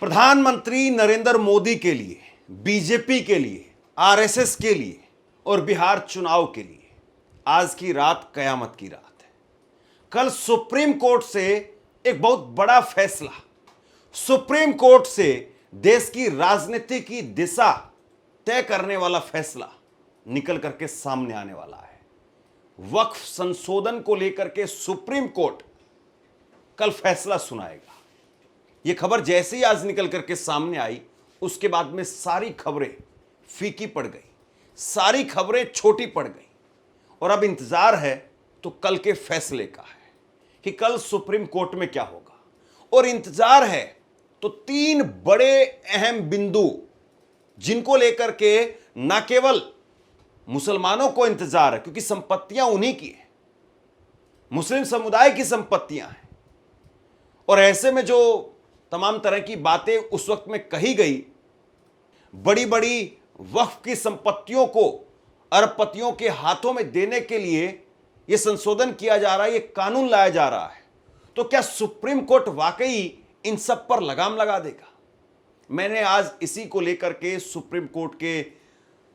प्रधानमंत्री नरेंद्र मोदी के लिए, बीजेपी के लिए, आरएसएस के लिए और बिहार चुनाव के लिए आज की रात कयामत की रात है। कल सुप्रीम कोर्ट से एक बहुत बड़ा फैसला, सुप्रीम कोर्ट से देश की राजनीति की दिशा तय करने वाला फैसला निकल करके सामने आने वाला है। वक्फ संशोधन को लेकर के सुप्रीम कोर्ट कल फैसला सुनाएगा। यह खबर जैसे ही आज निकल करके सामने आई, उसके बाद में सारी खबरें फीकी पड़ गई, सारी खबरें छोटी पड़ गई और अब इंतजार है तो कल के फैसले का है कि कल सुप्रीम कोर्ट में क्या होगा। और इंतजार है तो तीन बड़े अहम बिंदु जिनको लेकर के न केवल मुसलमानों को इंतजार है, क्योंकि संपत्तियां उन्हीं की है, मुस्लिम समुदाय की संपत्तियां हैं, और ऐसे में जो तमाम तरह की बातें उस वक्त में कही गई, बड़ी बड़ी वक्फ की संपत्तियों को अरबपतियों के हाथों में देने के लिए यह संशोधन किया जा रहा है, यह कानून लाया जा रहा है, तो क्या सुप्रीम कोर्ट वाकई इन सब पर लगाम लगा देगा? मैंने आज इसी को लेकर के सुप्रीम कोर्ट के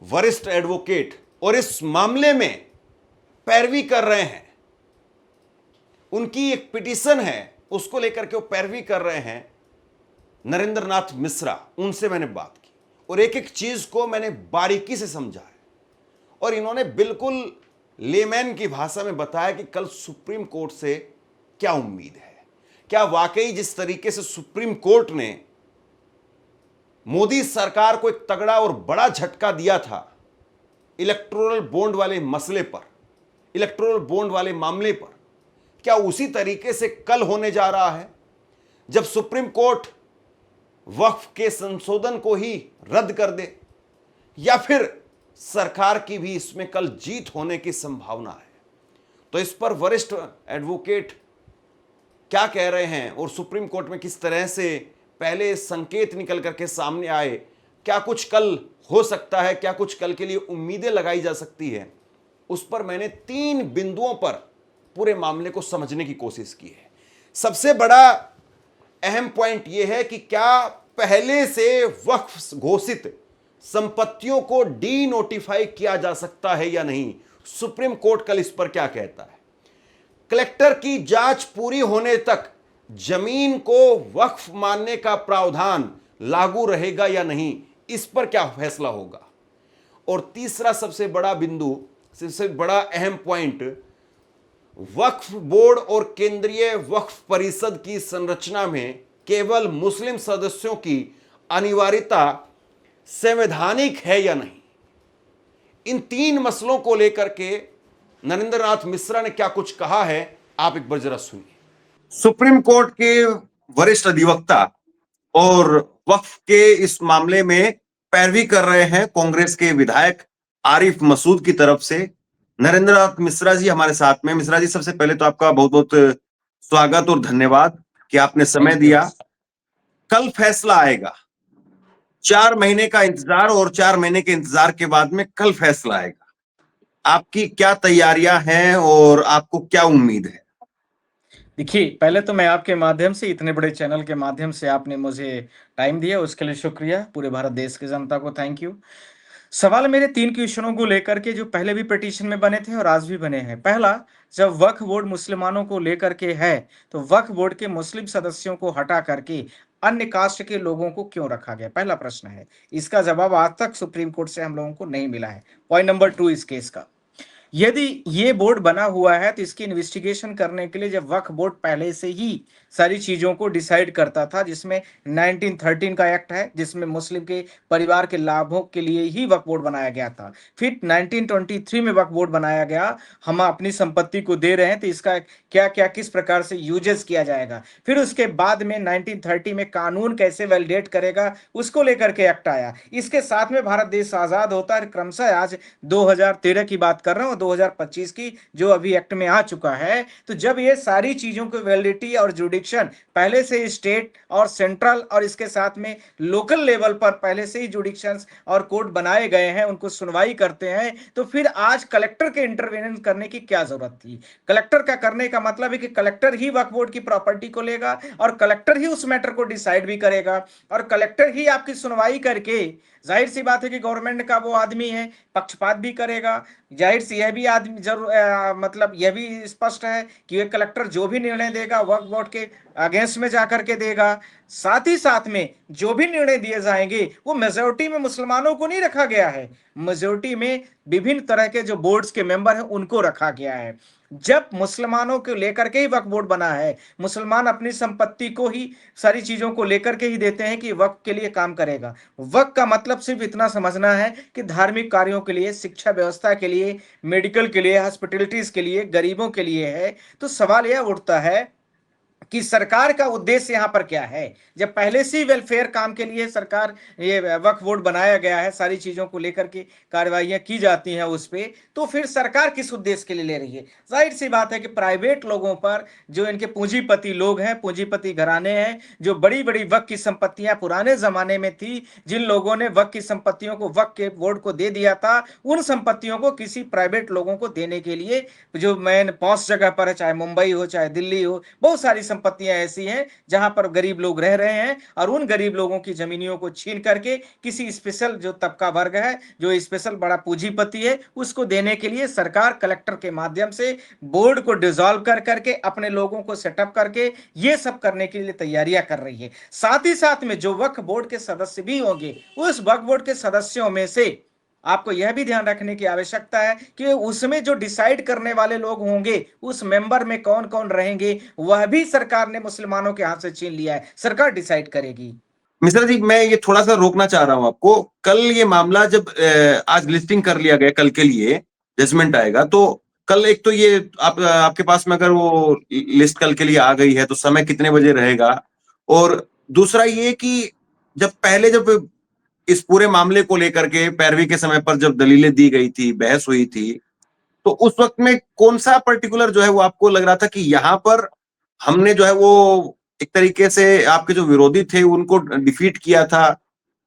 वरिष्ठ एडवोकेट और इस मामले में पैरवी कर रहे हैं, उनकी एक पिटीशन है, उसको लेकर के वो पैरवी कर रहे हैं, नरेंद्र नाथ मिश्रा, उनसे मैंने बात की और एक एक चीज को मैंने बारीकी से समझा है और इन्होंने बिल्कुल लेमैन की भाषा में बताया कि कल सुप्रीम कोर्ट से क्या उम्मीद है। क्या वाकई जिस तरीके से सुप्रीम कोर्ट ने मोदी सरकार को एक तगड़ा और बड़ा झटका दिया था इलेक्टोरल बॉन्ड वाले मसले पर, इलेक्टोरल बॉन्ड वाले मामले पर, क्या उसी तरीके से कल होने जा रहा है जब सुप्रीम कोर्ट वक्फ के संशोधन को ही रद्द कर दे, या फिर सरकार की भी इसमें कल जीत होने की संभावना है? तो इस पर वरिष्ठ एडवोकेट क्या कह रहे हैं और सुप्रीम कोर्ट में किस तरह से पहले संकेत निकल करके सामने आए, क्या कुछ कल हो सकता है, क्या कुछ कल के लिए उम्मीदें लगाई जा सकती है, उस पर मैंने तीन बिंदुओं पर पूरे मामले को समझने की कोशिश की है। सबसे बड़ा अहम पॉइंट यह है कि क्या पहले से वक्फ घोषित संपत्तियों को डी नोटिफाई किया जा सकता है या नहीं। सुप्रीम कोर्ट कल इस पर क्या कहता है। कलेक्टर की जांच पूरी होने तक जमीन को वक्फ मानने का प्रावधान लागू रहेगा या नहीं, इस पर क्या फैसला होगा। और तीसरा सबसे बड़ा बिंदु, सबसे बड़ा अहम पॉइंट, वक्फ बोर्ड और केंद्रीय वक्फ परिषद की संरचना में केवल मुस्लिम सदस्यों की अनिवार्यता संवैधानिक है या नहीं। इन तीन मसलों को लेकर के नरेंद्र नाथ मिश्रा ने क्या कुछ कहा है, आप एक बार जरा सुनिए। सुप्रीम कोर्ट के वरिष्ठ अधिवक्ता और वक्फ के इस मामले में पैरवी कर रहे हैं कांग्रेस के विधायक आरिफ मसूद की तरफ से नरेंद्र नाथ मिश्रा जी हमारे साथ में। मिश्रा जी, सबसे पहले तो आपका बहुत बहुत स्वागत और धन्यवाद कि आपने समय दिया। कल फैसला आएगा, 4 महीने का इंतजार और 4 महीने के इंतजार के बाद में कल फैसला आएगा। आपकी क्या तैयारियां हैं और आपको क्या उम्मीद है? देखिए, पहले तो मैं आपके माध्यम से, इतने बड़े चैनल के माध्यम से आपने मुझे टाइम दिया, उसके लिए शुक्रिया। पूरे भारत देश की जनता को थैंक यू। सवाल मेरे 3 क्वेश्चनों को लेकर के जो पहले भी पिटीशन में बने थे और आज भी बने हैं। पहला, जब वक्फ बोर्ड मुसलमानों को लेकर के है तो वक्फ बोर्ड के मुस्लिम सदस्यों को हटा करके अन्य कास्ट के लोगों को क्यों रखा गया? पहला प्रश्न है। इसका जवाब आज तक सुप्रीम कोर्ट से हम लोगों को नहीं मिला है। पॉइंट नंबर 2 इस केस का, यदि ये बोर्ड बना हुआ है तो इसकी इन्वेस्टिगेशन करने के लिए जब वक्फ बोर्ड पहले से ही सारी चीजों को डिसाइड करता था, जिसमें 1913 का एक्ट है, जिसमें मुस्लिम के परिवार के लाभों के लिए ही वक्फ बोर्ड बनाया गया था। फिर 1923 में वक्फ बोर्ड बनाया गया, हम अपनी संपत्ति को दे रहे हैं तो इसका क्या क्या किस प्रकार से यूजेस किया जाएगा। फिर उसके बाद में 1930 में कानून कैसे वैलिडेट करेगा, उसको लेकर के एक्ट आया। इसके साथ में भारत देश आजाद होता है क्रमशः। आज 2013 की बात कर रहा हूँ, 2025 की, जो अभी एक्ट में आ चुका है। तो जब ये सारी चीजों की वैलिडिटी और जुडिक्शन पहले से स्टेट और सेंट्रल और इसके साथ में लोकल लेवल पर पहले से ही जुडिक्शंस और कोर्ट बनाए गए हैं, उनको सुनवाई करते हैं, तो फिर आज कलेक्टर के इंटरवेंशन करने की क्या जरूरत थी? कलेक्टर का करने का मतलब है कि कलेक्टर ही वक्फ बोर्ड की प्रॉपर्टी को लेगा और कलेक्टर ही उस मैटर को डिसाइड भी करेगा और कलेक्टर ही आपकी सुनवाई करके, जाहिर सी बात है कि गवर्नमेंट का वो आदमी है, पक्षपात भी करेगा। जाहिर सी यह भी आदमी जरूर मतलब यह भी स्पष्ट है कि ये कलेक्टर जो भी निर्णय देगा वक्फ बोर्ड के अगेंस्ट में जाकर के देगा। साथ ही साथ में जो भी निर्णय दिए जाएंगे वो मेजोरिटी में मुसलमानों को नहीं रखा गया है, मेजोरिटी में विभिन्न तरह के जो बोर्ड्स के मेंबर हैं उनको रखा गया है। जब मुसलमानों को लेकर के ही वक्फ बोर्ड बना है, मुसलमान अपनी संपत्ति को ही सारी चीजों को लेकर के ही देते हैं कि वक्फ के लिए काम करेगा। वक्फ का मतलब सिर्फ इतना समझना है कि धार्मिक कार्यों के लिए, शिक्षा व्यवस्था के लिए, मेडिकल के लिए, हॉस्पिटलिटीज के लिए, गरीबों के लिए है। तो सवाल यह उठता है कि सरकार का उद्देश्य यहां पर क्या है? जब पहले से ही वेलफेयर काम के लिए सरकार ये वक्फ बोर्ड बनाया गया है, सारी चीजों को लेकर के कार्रवाइयां की जाती हैं उस पे, तो फिर सरकार किस उद्देश्य के लिए ले रही है? जाहिर सी बात है कि प्राइवेट लोगों पर, जो इनके पूंजीपति लोग हैं, पूंजीपति घराने हैं, जो बड़ी बड़ी वक्फ की संपत्तियां पुराने जमाने में थी, जिन लोगों ने वक्फ की संपत्तियों को वक्फ के बोर्ड को दे दिया था, उन संपत्तियों को किसी प्राइवेट लोगों को देने के लिए, जो मेन पॉश जगह पर है, चाहे मुंबई हो चाहे दिल्ली हो, बहुत सारी संपत्तियां ऐसी हैं जहां पर गरीब लोग रह रहे हैं और उन गरीब लोगों की जमीनियों को छीन करके किसी स्पेशल जो तबका वर्ग है, जो स्पेशल बड़ा पूंजीपति है, उसको देने के लिए सरकार कलेक्टर के माध्यम से बोर्ड को डिसॉल्व कर करके अपने लोगों को सेटअप करके ये सब करने के लिए तैयारियां कर रही है। साथ ही साथ में जो वक्फ बोर्ड के सदस्य भी होंगे, उस वक्फ बोर्ड के सदस्यों में से आपको यह भी ध्यान रखने की आवश्यकता है कि उसमें जो डिसाइड करने वाले लोग होंगे, उस मेंबर में कौन कौन रहेंगे, वह भी सरकार ने मुसलमानों के हाथ से छीन लिया है। सरकार डिसाइड करेगी। मिश्रा जी, मैं ये थोड़ा सा रोकना चाह रहा हूं आपको। कल ये मामला जब आज लिस्टिंग कर लिया गया, कल के लिए जजमेंट आएगा, तो कल एक तो ये आपके पास में अगर वो लिस्ट कल के लिए आ गई है तो समय कितने बजे रहेगा? और दूसरा ये कि जब इस पूरे मामले को लेकर के पैरवी के समय पर जब दलीलें दी गई थी, बहस हुई थी, तो उस वक्त में कौन सा पर्टिकुलर जो है वो आपको लग रहा था कि यहां पर हमने जो है वो एक तरीके से आपके जो विरोधी थे उनको डिफीट किया था?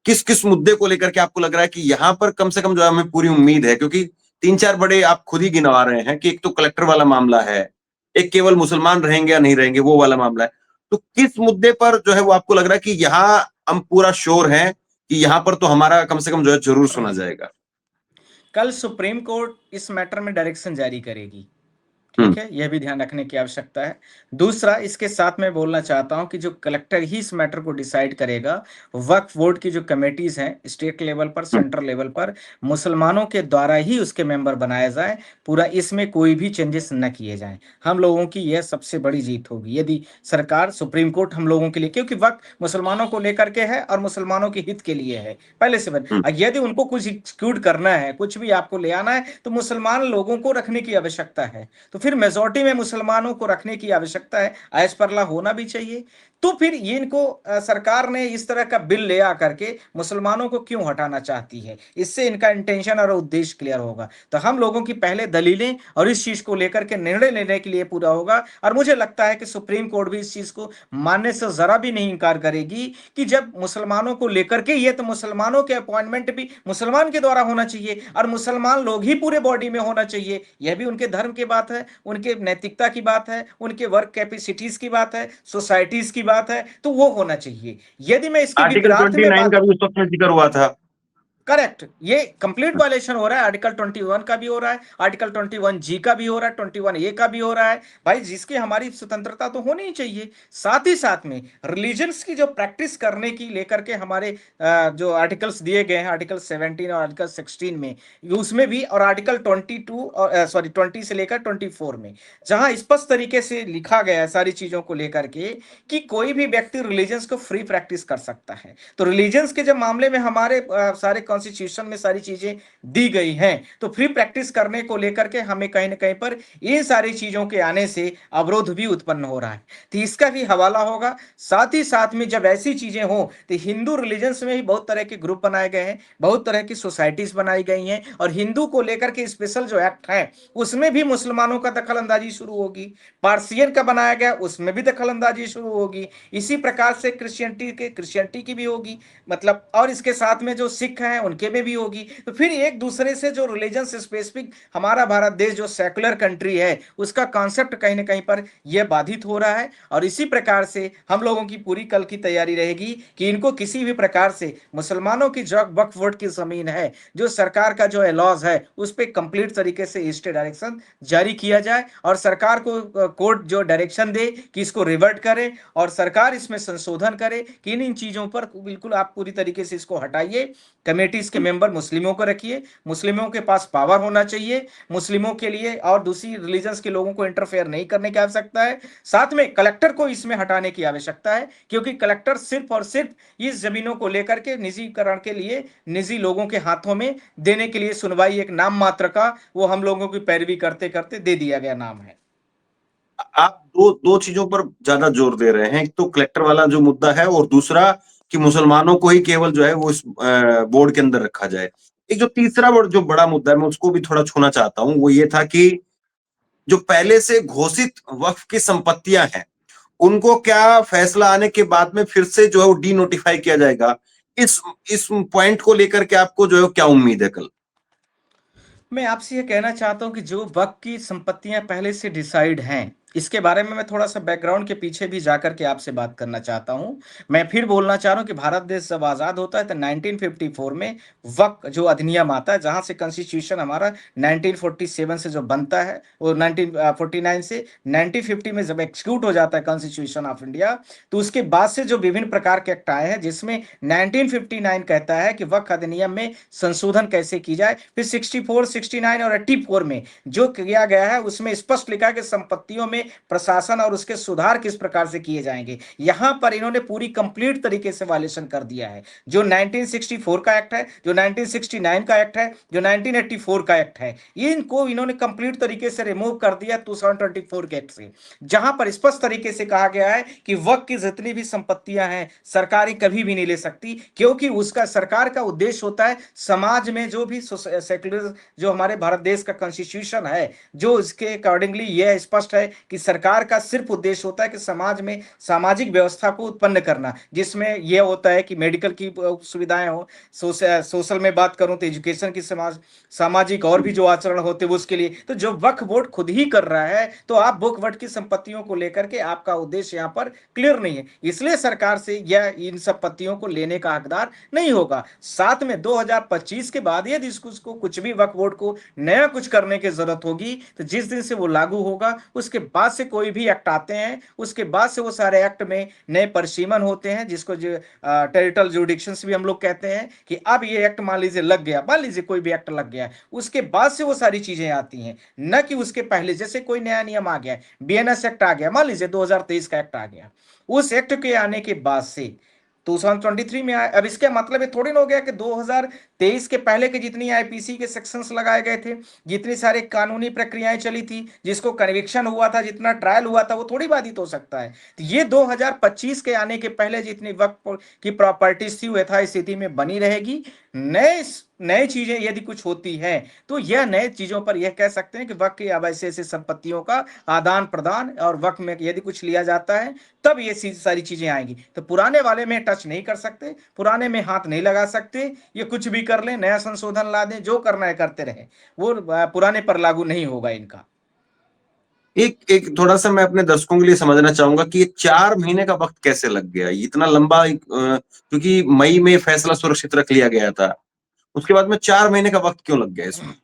किस किस मुद्दे को लेकर के आपको लग रहा है कि यहां पर कम से कम जो है हमें पूरी उम्मीद है? क्योंकि तीन चार बड़े आप खुद ही गिनवा रहे हैं कि एक तो कलेक्टर वाला मामला है, एक केवल मुसलमान रहेंगे या नहीं रहेंगे वो वाला मामला है। तो किस मुद्दे पर जो है वो आपको लग रहा है कि यहाँ हम पूरा श्योर हैं कि यहाँ पर तो हमारा कम से कम जो है जरूर सुना जाएगा? कल सुप्रीम कोर्ट इस मैटर में डायरेक्शन जारी करेगी, हम्म। ठीक है, यह भी ध्यान रखने की आवश्यकता है। दूसरा, इसके साथ मैं बोलना चाहता हूं कि जो कलेक्टर ही इस मैटर को डिसाइड करेगा, वक्फ बोर्ड की जो कमेटीज हैं स्टेट लेवल पर, सेंट्रल लेवल पर, मुसलमानों के द्वारा ही उसके मेंबर बनाया जाए, पूरा इसमें कोई भी चेंजेस न किए जाएं। हम लोगों की यह सबसे बड़ी जीत होगी यदि सरकार, सुप्रीम कोर्ट हम लोगों के लिए, क्योंकि वक्फ मुसलमानों को लेकर के है और मुसलमानों के हित के लिए है पहले से यदि उनको कुछ एक्सक्लूड करना है, कुछ भी आपको ले आना है, तो मुसलमान लोगों को रखने की आवश्यकता है, तो फिर मेजोरिटी में मुसलमानों को रखने की आवश्यकता है, एज पर लॉ होना भी चाहिए। तो फिर ये इनको सरकार ने इस तरह का बिल ले आकर के मुसलमानों को क्यों हटाना चाहती है? इससे इनका इंटेंशन और उद्देश्य क्लियर होगा। तो हम लोगों की पहले दलीलें और इस चीज को लेकर के निर्णय लेने के लिए पूरा होगा, और मुझे लगता है कि सुप्रीम कोर्ट भी इस चीज को मानने से जरा भी नहीं इंकार करेगी कि जब मुसलमानों को लेकर के ये, तो मुसलमानों के अपॉइंटमेंट भी मुसलमान के द्वारा होना चाहिए और मुसलमान लोग ही पूरे बॉडी में होना चाहिए। यह भी उनके धर्म की बात है, उनके नैतिकता की बात है, उनके वर्क कैपेसिटीज की बात है, सोसाइटीज की बात है, तो वो होना चाहिए। यदि मैं इसके आर्टिकल विपरीत में 29 बात, का भी उस वक्त में जिक्र हुआ था। करेक्ट, ये कंप्लीट वायलेशन हो रहा है। आर्टिकल 21 का भी हो रहा है, आर्टिकल 21G का भी हो रहा है, 21A का भी हो रहा है। भाई, जिसकी हमारी स्वतंत्रता तो होनी ही चाहिए। साथ ही साथ में रिलीजन्स की जो प्रैक्टिस करने की लेकर के हमारे जो आर्टिकल्स दिए गए हैं, आर्टिकल 17 और आर्टिकल 16 में, उसमें भी, और आर्टिकल 22 और 20 से लेकर 24 में, जहां स्पष्ट तरीके से लिखा गया है सारी चीजों को लेकर के कि कोई भी व्यक्ति रिलीजन्स को फ्री प्रैक्टिस कर सकता है। तो रिलीजन्स के जब मामले में हमारे सारे कॉन्स्टिट्यूशन में सारी चीजें दी गई हैं, तो फ्री प्रैक्टिस करने को लेकर के हमें कहीं ना कहीं पर इन सारी चीजों के आने से अवरोध भी उत्पन्न हो रहा है। तो इसका भी हवाला होगा। साथ ही साथ में जब ऐसी चीजें हो तो हिंदू रिलीजन्स में ही बहुत तरह के ग्रुप बनाए गए हैं, बहुत तरह की सोसाइटीज बनाई गई हैं, और हिंदू को लेकर के स्पेशल जो एक्ट है उसमें भी मुसलमानों का दखल अंदाजी शुरू होगी। पार्सियन का बनाया गया उसमें भी दखल अंदाजी शुरू होगी। इसी प्रकार से क्रिश्चियनिटी की भी होगी, मतलब, और इसके साथ में जो सिख हैं उनके में भी होगी। तो फिर एक दूसरे से जो रिलीजन से स्पेसिफिक हमारा भारत देश जो सेकुलर कंट्री है उसका कॉन्सेप्ट कहीं ना कहीं पर यह बाधित हो रहा है। और इसी प्रकार से हम लोगों की पूरी कल की तैयारी रहेगी कि इनको किसी भी प्रकार से मुसलमानों की जो वक्फ बोर्ड की जमीन है, जो सरकार का जो लॉज है, उस पर कंप्लीट तरीके से स्टे डायरेक्शन जारी किया जाए और सरकार को कोर्ट जो डायरेक्शन दे कि इसको रिवर्ट करे और सरकार इसमें संशोधन करे कि इन चीजों पर बिल्कुल आप पूरी तरीके से इसको हटाइए। कमेटीज के मेंबर मुस्लिमों को रखिए, मुस्लिमों के पास पावर होना चाहिए, मुस्लिमों के लिए और दूसरी रिलीजन्स के लोगों को इंटरफेयर नहीं करने की आवश्यकता है। साथ में कलेक्टर को इसमें हटाने की आवश्यकता है, क्योंकि कलेक्टर सिर्फ और सिर्फ इस जमीनों को लेकर के निजीकरण के लिए निजी लोगों के हाथों में देने के लिए सुनवाई एक नाम मात्र का, वो हम लोगों की पैरवी करते करते दे दिया गया नाम है। आप दो दो चीजों पर ज्यादा जोर दे रहे हैं, एक तो कलेक्टर वाला जो मुद्दा है और दूसरा कि मुसलमानों को ही केवल जो है वो इस बोर्ड के अंदर रखा जाए। एक जो तीसरा जो बड़ा मुद्दा है मैं उसको भी थोड़ा छूना चाहता हूं, वो ये था कि जो पहले से घोषित वक्फ की संपत्तियां हैं उनको क्या फैसला आने के बाद में फिर से जो है वो डी नोटिफाई किया जाएगा? इस पॉइंट को लेकर के आपको जो है क्या उम्मीद है कल? मैं आपसे ये कहना चाहता हूं कि जो वक्त की संपत्तियां पहले से डिसाइड हैं, इसके बारे में मैं थोड़ा सा बैकग्राउंड के पीछे भी जाकर के आपसे बात करना चाहता हूं। मैं फिर बोलना चाह रहा हूं कि भारत देश जब आज़ाद होता है तो 1954 में वक्त जो अधिनियम आता है, जहां से कॉन्स्टिट्यूशन हमारा 1947 से जो बनता है, वो 1949 से 1950 में जब एक्सिक्यूट हो जाता है कॉन्स्टिट्यूशन ऑफ इंडिया, तो उसके बाद से जो विभिन्न प्रकार के एक्ट आए हैं, जिसमें 1959 कहता है कि वक्त अधिनियम में संशोधन कैसे की जाए। फिर 64, 69 और 84 में जो किया गया है उसमें स्पष्ट लिखा है कि संपत्तियों में प्रशासन और उसके सुधार किस प्रकार से किए जाएंगे। यहां पर इन्होंने पूरी कंप्लीट तरीके से वायलेशन कर दिया है। जो 1964 का एक्ट है, जो 1969 का एक्ट है, जो 1984 का एक्ट है, इनको इन्होंने कंप्लीट तरीके से रिमूव कर दिया 2024 के एक्ट से, जहां पर स्पष्ट तरीके से कहा गया है कि वक्त की जितनी भी संपत्तियां हैं सरकारें कभी भी नहीं ले सकती, क्योंकि उसका सरकार का उद्देश्य होता है समाज में जो भी सेक्युलर जो हमारे भारत देश का कॉन्स्टिट्यूशन है, जो इसके अकॉर्डिंगली यह स्पष्ट है कि सरकार का सिर्फ उद्देश्य होता है कि समाज में सामाजिक व्यवस्था को उत्पन्न करना, जिसमें यह होता है कि मेडिकल की सुविधाएं हो, सोशल में बात करूं तो एजुकेशन की, सामाजिक और भी जो आचरण होते हैं उसके लिए। तो जो वक्फ बोर्ड खुद ही कर रहा है, तो आप वक्फ बोर्ड की संपत्तियों को लेकर के आपका उद्देश्य यहां पर क्लियर नहीं है, इसलिए सरकार से यह इन संपत्तियों को लेने का हकदार नहीं होगा। साथ में 2025 के बाद यदि इसको कुछ भी वक्फ बोर्ड को नया कुछ करने की जरूरत होगी, तो जिस दिन से वो लागू होगा उसके बाद से कोई भी एक्ट आते हैं, उसके बाद से वो सारे एक्ट में नए परिसीमन होते हैं, जिसको जो टेरिटोरियल जुरिडिक्शंस भी हम लोग कहते हैं, कि अब ये एक्ट मान लीजिए लग गया, मान लीजिए कोई भी एक्ट लग गया, उसके बाद से वो सारी चीजें आती हैं, न कि उसके पहले। जैसे कोई नया नियम आ गया, बीएनएस एक्ट आ गया, मान लीजिए 2023 का एक्ट आ गया, उस एक्ट के आने के बाद से 2023 में आया। अब इसका मतलब ये थोड़ी ना हो गया कि 2023 के पहले के जितनी आईपीसी के सेक्शंस लगाए गए थे, जितनी सारी कानूनी प्रक्रियाएं चली थी, जिसको कन्विक्शन हुआ था, जितना ट्रायल हुआ था, वो थोड़ी बाधित हो सकता है। तो ये 2025 के आने के पहले जितनी वक्त की प्रॉपर्टीज थी वो यथास्थिति में बनी रहेगी। नए नए चीजें यदि कुछ होती हैं तो यह नए चीजों पर यह कह सकते हैं कि वक्त की अब ऐसे ऐसे संपत्तियों का आदान प्रदान, और वक्त में यदि कुछ लिया जाता है तब ये सारी चीजें आएंगी। तो पुराने वाले में टच नहीं कर सकते, पुराने में हाथ नहीं लगा सकते, ये कुछ भी कर लें, नया संशोधन ला दें, जो करना है करते रहे, वो पुराने पर लागू नहीं होगा इनका। एक एक थोड़ा सा मैं अपने दर्शकों के लिए समझना चाहूंगा कि ये 4 महीने का वक्त कैसे लग गया, इतना लंबा, क्योंकि मई में फैसला सुरक्षित रख लिया गया था, उसके बाद में 4 महीने का वक्त क्यों लग गया इसमें?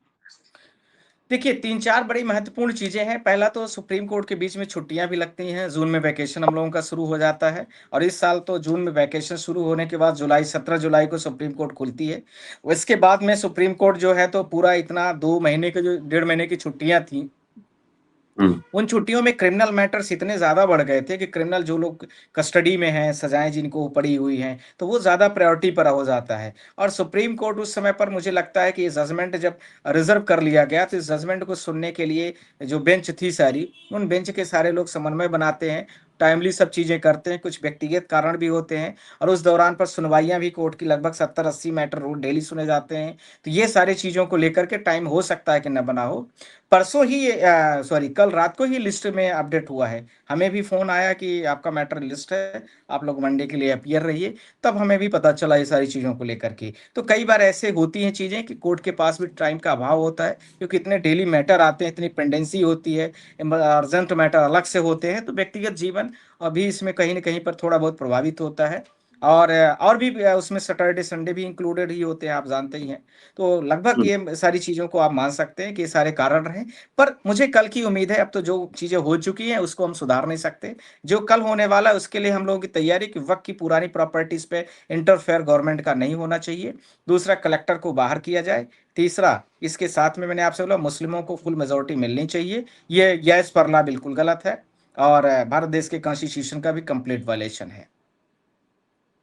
देखिए, 3-4 बड़ी महत्वपूर्ण चीजें हैं। पहला तो सुप्रीम कोर्ट के बीच में छुट्टियां भी लगती हैं, जून में वैकेशन हम लोगों का शुरू हो जाता है, और इस साल तो जून में वैकेशन शुरू होने के बाद 17 जुलाई को सुप्रीम कोर्ट खुलती है। उसके बाद में सुप्रीम कोर्ट जो है तो पूरा इतना 2 महीने के जो 1.5 महीने की छुट्टियां थी उन छुट्टियों में क्रिमिनल मैटर्स इतने ज्यादा बढ़ गए थे कि क्रिमिनल जो लोग कस्टडी में हैं, सजाएं जिनको पड़ी हुई हैं, तो वो ज्यादा प्रायोरिटी पर हो जाता है। और सुप्रीम कोर्ट उस समय पर मुझे लगता है कि ये जजमेंट जब रिजर्व कर लिया गया, तो इस जजमेंट को सुनने के लिए जो बेंच थी सारी, उन बेंच के सारे लोग समन्वय बनाते हैं, टाइमली सब चीजें करते हैं, कुछ व्यक्तिगत कारण भी होते हैं, और उस दौरान पर सुनवाइयां भी कोर्ट की लगभग 70-80 मैटर रोज डेली सुने जाते हैं। तो ये सारी चीजों को लेकर के टाइम हो सकता है कि न बना हो। परसों ही सॉरी कल रात को ही लिस्ट में अपडेट हुआ है, हमें भी फोन आया कि आपका मैटर लिस्ट है, आप लोग मंडे के लिए अपीयर रहिए, तब हमें भी पता चला ये सारी चीजों को लेकर के। तो कई बार ऐसे होती हैं चीजें कि कोर्ट के पास भी टाइम का अभाव होता है, क्योंकि इतने डेली मैटर आते हैं, इतनी पेंडेंसी होती है, अर्जेंट मैटर अलग से होते हैं, तो व्यक्तिगत जीवन अभी इसमें कहीं ना कहीं पर थोड़ा बहुत प्रभावित होता है। और भी उसमें सैटरडे संडे भी इंक्लूडेड ही होते हैं, आप जानते ही हैं। तो लगभग ये सारी चीजों को आप मान सकते हैं कि ये सारे कारण रहे। पर मुझे कल की उम्मीद है, अब तो जो चीजें हो चुकी हैं उसको हम सुधार नहीं सकते, जो कल होने वाला है उसके लिए हम लोगों की तैयारी कि वक्त की पुरानी प्रॉपर्टीज पे इंटरफेयर गवर्नमेंट का नहीं होना चाहिए। दूसरा, कलेक्टर को बाहर किया जाए। तीसरा, इसके साथ में मैंने आपसे बोला मुस्लिमों को फुल मेजोरिटी मिलनी चाहिए, ये यस परला बिल्कुल गलत है, और भारत देश के कॉन्स्टिट्यूशन का भी कंप्लीट वायलेशन है।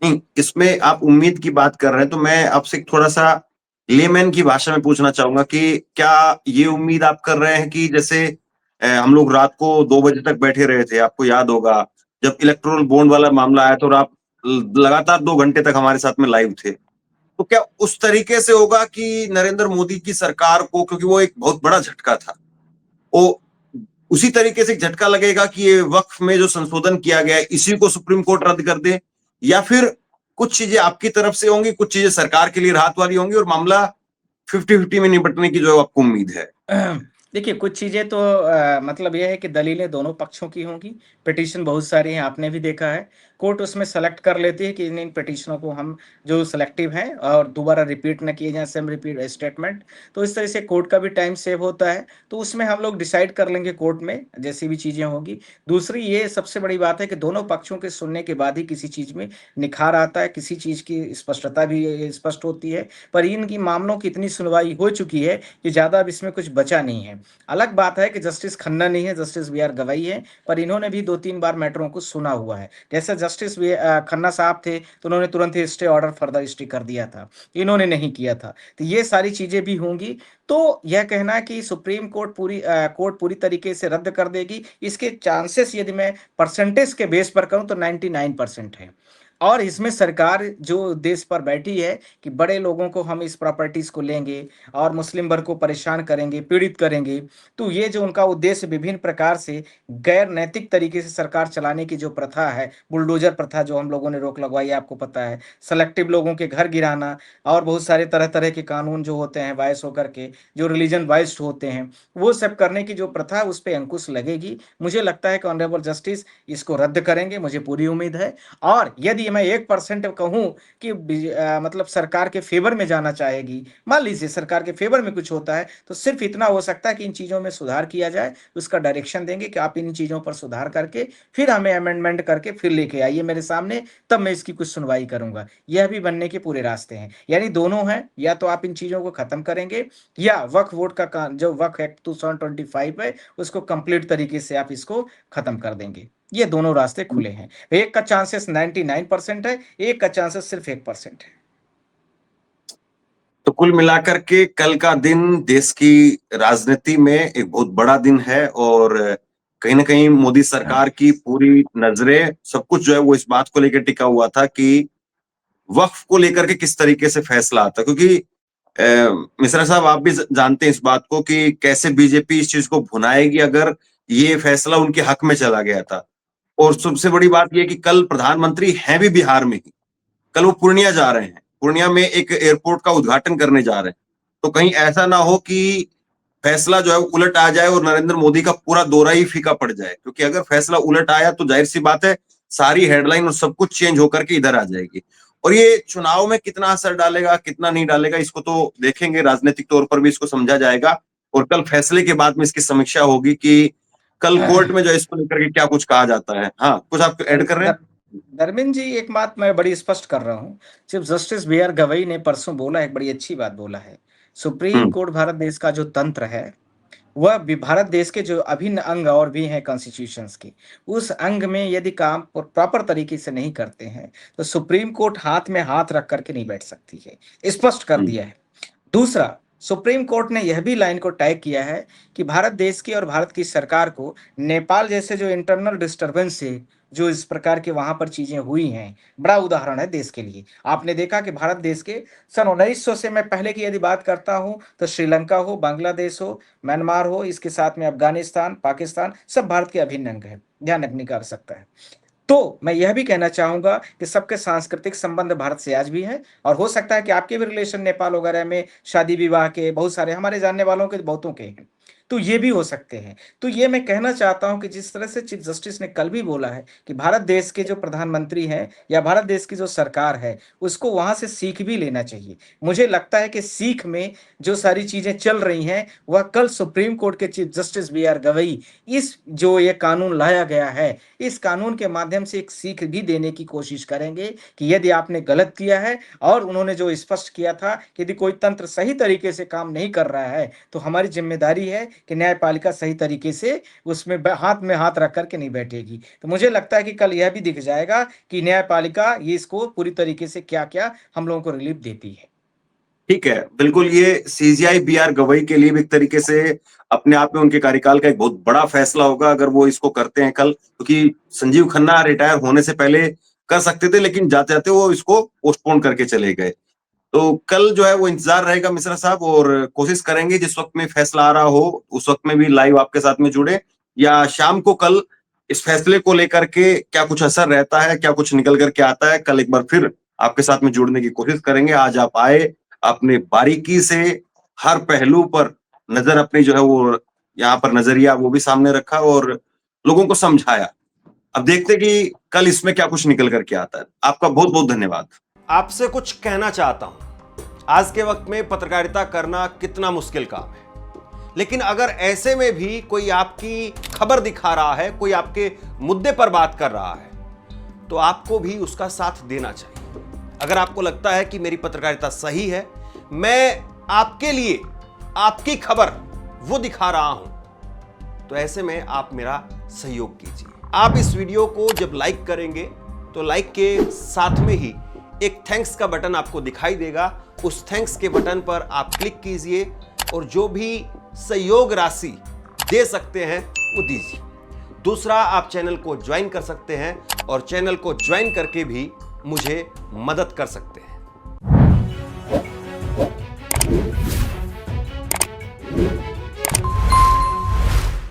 नहीं, इसमें आप उम्मीद की बात कर रहे हैं, तो मैं आपसे थोड़ा सा लेमैन की भाषा में पूछना चाहूंगा कि क्या ये उम्मीद आप कर रहे हैं कि जैसे हम लोग रात को 2 बजे तक बैठे रहे थे, आपको याद होगा जब इलेक्टोरल बॉन्ड वाला मामला आया तो, और आप लगातार 2 घंटे तक हमारे साथ में लाइव थे, तो क्या उस तरीके से होगा कि नरेंद्र मोदी की सरकार को, क्योंकि वो एक बहुत बड़ा झटका था, वो उसी तरीके से झटका लगेगा कि ये वक्फ में जो संशोधन किया गया है इसी को सुप्रीम कोर्ट रद्द कर दे, या फिर कुछ चीजें आपकी तरफ से होंगी, कुछ चीजें सरकार के लिए राहत वाली होंगी और मामला 50-50 में निपटने की जो आपको उम्मीद है? देखिए, कुछ चीजें तो मतलब यह है कि दलीलें दोनों पक्षों की होंगी। पिटीशन बहुत सारी हैं, आपने भी देखा है। कोर्ट उसमें सेलेक्ट कर लेती है कि इन इन पिटीशनों को हम जो सिलेक्टिव हैं और दोबारा रिपीट न किए जाएं, सेम रिपीट स्टेटमेंट। तो इस तरह से कोर्ट का भी टाइम सेव होता है, तो उसमें हम लोग डिसाइड कर लेंगे कोर्ट में जैसी भी चीजें होंगी। दूसरी, ये सबसे बड़ी बात है कि दोनों पक्षों के सुनने के बाद ही किसी चीज में निखार आता है, किसी चीज की स्पष्टता भी स्पष्ट होती है। पर इनकी मामलों की इतनी सुनवाई हो चुकी है कि ज्यादा अब इसमें कुछ बचा नहीं है। अलग बात है कि जस्टिस खन्ना नहीं है, जस्टिस बी आर गवई है, पर इन्होंने भी 2-3 बार मैटरों को सुना हुआ है। जैसे जस्टिस खन्ना साहब थे, तो उन्होंने तुरंत ही स्टे ऑर्डर फर्दर स्टे कर दिया था, इन्होंने नहीं किया था। तो ये सारी चीजें भी होंगी। तो यह कहना कि सुप्रीम कोर्ट पूरी तरीके से रद्द कर देगी, इसके चांसेस यदि मैं परसेंटेज के बेस पर कहूं तो 99% है। और इसमें सरकार जो उद्देश्य पर बैठी है कि बड़े लोगों को हम इस प्रॉपर्टीज को लेंगे और मुस्लिम वर्ग को परेशान करेंगे, पीड़ित करेंगे, तो ये जो उनका उद्देश्य विभिन्न प्रकार से गैर नैतिक तरीके से सरकार चलाने की जो प्रथा है, बुलडोजर प्रथा जो हम लोगों ने रोक लगवाई, आपको पता है, सेलेक्टिव लोगों के घर गिराना, और बहुत सारे तरह तरह के कानून जो होते हैं वायस होकर के, जो रिलीजन वाइज्ड होते हैं, वो सब करने की जो प्रथा है उस पर अंकुश लगेगी। मुझे लगता है कि ऑनरेबल जस्टिस इसको रद्द करेंगे, मुझे पूरी उम्मीद है। और यदि मैं 1% कहूं कि मतलब सरकार के फेवर में जाना चाहेगी, मान लीजिए सरकार के फेवर में कुछ होता है, तो सिर्फ इतना हो सकता है कि इन चीजों में सुधार किया जाए, उसका डायरेक्शन देंगे कि आप इन चीजों पर सुधार करके फिर हमें अमेंडमेंट करके फिर लेके आइए मेरे सामने, तब मैं इसकी कुछ सुनवाई करूंगा। यह भी बनने के पूरे रास्ते हैं, यानी दोनों हैं, या तो आप इन चीजों को खत्म करेंगे, या वक्फ बोर्ड का जो वक्फ एक्ट 2025 है उसको कंप्लीट तरीके से आप इसको खत्म कर देंगे। ये दोनों रास्ते खुले हैं। एक का चांसेस 99% है, एक का चांसेस सिर्फ 1% है। तो कुल मिलाकर के कल का दिन देश की राजनीति में एक बहुत बड़ा दिन है, और कहीं ना कहीं मोदी सरकार की पूरी नजरें, सब कुछ जो है वो इस बात को लेकर टिका हुआ था कि वक्फ को लेकर के किस तरीके से फैसला आता, क्योंकि मिश्रा साहब आप भी जानते हैं इस बात को कि कैसे बीजेपी इस चीज को भुनाएगी अगर ये फैसला उनके हक में चला गया था। और सबसे बड़ी बात यह कि कल प्रधानमंत्री हैं भी बिहार में ही, कल वो पूर्णिया जा रहे हैं, पूर्णिया में एक एयरपोर्ट का उद्घाटन करने जा रहे हैं। तो कहीं ऐसा ना हो कि फैसला जो है वो उलट आ जाए और नरेंद्र मोदी का पूरा दौरा ही फीका पड़ जाए, क्योंकि अगर फैसला उलट आया तो जाहिर सी बात है सारी हेडलाइन और सब कुछ चेंज होकर के इधर आ जाएगी। और ये चुनाव में कितना असर डालेगा, कितना नहीं डालेगा, इसको तो देखेंगे, राजनीतिक तौर पर भी इसको समझा जाएगा, और कल फैसले के बाद में इसकी समीक्षा होगी कि कल कोर्ट में जो इसको लेकर के क्या कुछ कहा जाता है। हाँ, कुछ आप ऐड कर रहे हैं? धर्मेंद्र जी, एक बात मैं बड़ी स्पष्ट कर रहा हूँ, chief justice B R Gavai ने परसों बोला, एक बड़ी अच्छी बात बोला है। सुप्रीम कोर्ट भारत देश का जो तंत्र है, वह भारत देश के जो अभिन्न अंग और भी हैं कॉन्स्टिट्यूशंस के, उस अंग में यदि काम प्रॉपर तरीके से नहीं करते हैं, तो सुप्रीम कोर्ट हाथ में हाथ रख करके नहीं बैठ सकती है, स्पष्ट कर दिया है। दूसरा, सुप्रीम कोर्ट ने यह भी लाइन को तय किया है कि भारत देश की और भारत की सरकार को नेपाल जैसे जो इंटरनल डिस्टरबेंस से जो इस प्रकार के वहां पर चीजें हुई हैं, बड़ा उदाहरण है देश के लिए। आपने देखा कि भारत देश के सन 1900 से मैं पहले की यदि बात करता हूं तो श्रीलंका हो, बांग्लादेश हो, म्यांमार हो, इसके साथ में अफगानिस्तान, पाकिस्तान, सब भारत के अभिन्न अंग है, ध्यान रखने का आवश्यकता है। तो मैं यह भी कहना चाहूंगा कि सबके सांस्कृतिक संबंध भारत से आज भी है, और हो सकता है कि आपके भी रिलेशन नेपाल वगैरह में शादी विवाह के बहुत सारे हमारे जानने वालों के बहुतों के हैं, तो ये भी हो सकते हैं। तो ये मैं कहना चाहता हूं कि जिस तरह से चीफ जस्टिस ने कल भी बोला है कि भारत देश के जो प्रधानमंत्री हैं या भारत देश की जो सरकार है, उसको वहां से सीख भी लेना चाहिए। मुझे लगता है कि सीख में जो सारी चीजें चल रही हैं, वह कल सुप्रीम कोर्ट के चीफ जस्टिस BR गवई इस जो ये कानून लाया गया है, इस कानून के माध्यम से एक सीख भी देने की कोशिश करेंगे कि यदि आपने गलत किया है, और उन्होंने जो स्पष्ट किया था कि यदि कोई तंत्र सही तरीके से काम नहीं कर रहा है, तो हमारी जिम्मेदारी है कि न्यायपालिका सही तरीके से उसमें हाथ में हाथ रख करके नहीं बैठेगी। तो मुझे लगता है कि कल यह भी दिख जाएगा कि न्यायपालिका ये इसको पूरी तरीके से क्या क्या हम लोगों को रिलीफ देती है। ठीक है, बिल्कुल। ये CJI BR गवई के लिए भी एक तरीके से अपने आप में उनके कार्यकाल का एक बहुत बड़ा फैसला होगा अगर वो इसको करते हैं कल, क्योंकि संजीव खन्ना रिटायर होने से पहले कर सकते थे, लेकिन जाते जाते वो इसको पोस्टपोन करके चले गए। तो कल जो है वो इंतजार रहेगा मिश्रा साहब, और कोशिश करेंगे जिस वक्त में फैसला आ रहा हो उस वक्त में भी लाइव आपके साथ में जुड़े, या शाम को कल इस फैसले को लेकर के क्या कुछ असर रहता है, क्या कुछ निकल करके आता है, कल एक बार फिर आपके साथ में जुड़ने की कोशिश करेंगे। आज आप आए, आपने बारीकी से हर पहलू पर नजर अपनी जो है वो यहाँ पर नजरिया वो भी सामने रखा और लोगों को समझाया। अब देखते हैं कि कल इसमें क्या कुछ निकल करके आता है। आपका बहुत बहुत धन्यवाद। आपसे कुछ कहना चाहता हूं, आज के वक्त में पत्रकारिता करना कितना मुश्किल काम है, लेकिन अगर ऐसे में भी कोई आपकी खबर दिखा रहा है, कोई आपके मुद्दे पर बात कर रहा है, तो आपको भी उसका साथ देना चाहिए। अगर आपको लगता है कि मेरी पत्रकारिता सही है, मैं आपके लिए आपकी खबर वो दिखा रहा हूं, तो ऐसे में आप मेरा सहयोग कीजिए। आप इस वीडियो को जब लाइक करेंगे तो लाइक के साथ में ही एक थैंक्स का बटन आपको दिखाई देगा, उस थैंक्स के बटन पर आप क्लिक कीजिए और जो भी सहयोग राशि दे सकते हैं वो दीजिए। दूसरा, आप चैनल को ज्वाइन कर सकते हैं और चैनल को ज्वाइन करके भी मुझे मदद कर सकते हैं।